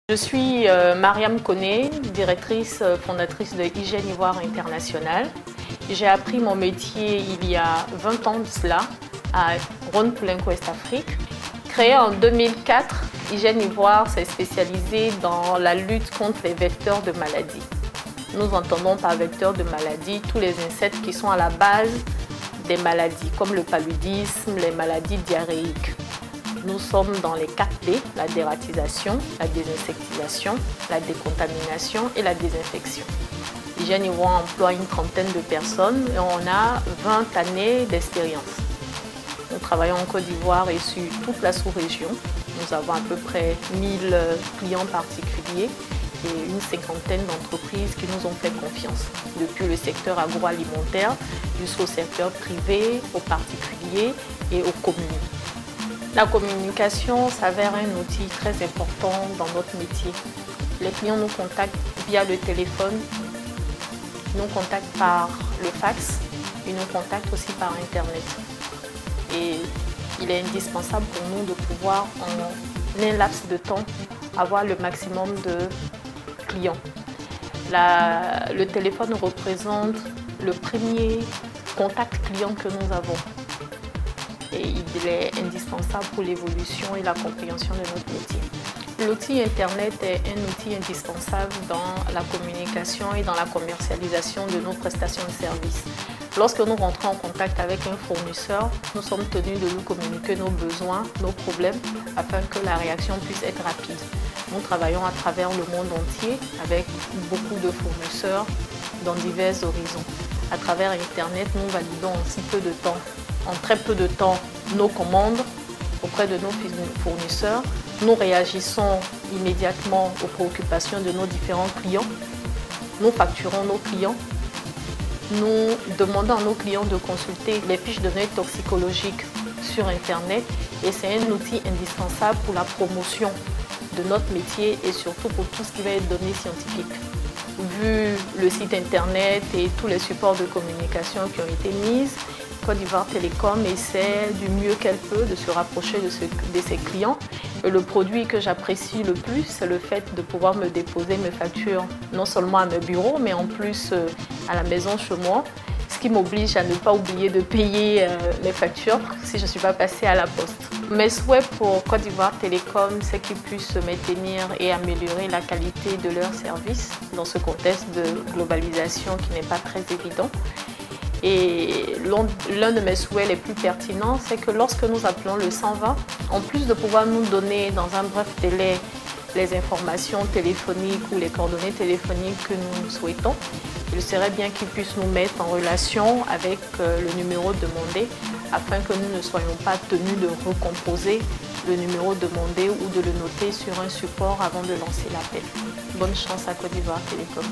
Je suis Mariam Koné, directrice fondatrice de Hygiène Ivoire International. J'ai appris mon métier il y a 20 ans de cela à Rhône-Poulenc, Ouest-Afrique. Créée en 2004, Hygiène Ivoire s'est spécialisée dans la lutte contre les vecteurs de maladies. Nous entendons par vecteurs de maladies tous les insectes qui sont à la base des maladies, comme le paludisme, les maladies diarrhéiques. Nous sommes dans les 4D, la dératisation, la désinsectisation, la décontamination et la désinfection. Hygiène Ivoire emploie une trentaine de personnes et on a 20 années d'expérience. Nous travaillons en Côte d'Ivoire et sur toute la sous-région. Nous avons à peu près 1000 clients particuliers et une cinquantaine d'entreprises qui nous ont fait confiance, depuis le secteur agroalimentaire jusqu'au secteur privé, aux particuliers et aux communes. La communication s'avère un outil très important dans notre métier. Les clients nous contactent via le téléphone, nous contactent par le fax, ils nous contactent aussi par Internet. Et il est indispensable pour nous de pouvoir, en un laps de temps, avoir le maximum de clients. Le téléphone représente le premier contact client que nous avons. Et il est indispensable pour l'évolution et la compréhension de notre métier. L'outil Internet est un outil indispensable dans la communication et dans la commercialisation de nos prestations de services. Lorsque nous rentrons en contact avec un fournisseur, nous sommes tenus de lui communiquer nos besoins, nos problèmes, afin que la réaction puisse être rapide. Nous travaillons à travers le monde entier avec beaucoup de fournisseurs dans divers horizons. À travers Internet, nous validons en très peu de temps nos commandes auprès de nos fournisseurs. Nous réagissons immédiatement aux préoccupations de nos différents clients. Nous facturons nos clients. Nous demandons à nos clients de consulter les fiches de données toxicologiques sur Internet et c'est un outil indispensable pour la promotion de notre métier et surtout pour tout ce qui va être données scientifiques. Vu le site Internet et tous les supports de communication qui ont été mis, Côte d'Ivoire Télécom essaie du mieux qu'elle peut de se rapprocher de ses clients. Et le produit que j'apprécie le plus, c'est le fait de pouvoir me déposer mes factures non seulement à mes bureaux, mais en plus à la maison chez moi, ce qui m'oblige à ne pas oublier de payer les factures si je ne suis pas passée à la poste. Mes souhaits pour Côte d'Ivoire Télécom, c'est qu'ils puissent se maintenir et améliorer la qualité de leurs services dans ce contexte de globalisation qui n'est pas très évident. Et l'un de mes souhaits les plus pertinents, c'est que lorsque nous appelons le 120, en plus de pouvoir nous donner dans un bref délai les informations téléphoniques ou les coordonnées téléphoniques que nous souhaitons, il serait bien qu'ils puissent nous mettre en relation avec le numéro demandé afin que nous ne soyons pas tenus de recomposer le numéro demandé ou de le noter sur un support avant de lancer l'appel. Bonne chance à Côte d'Ivoire Télécom.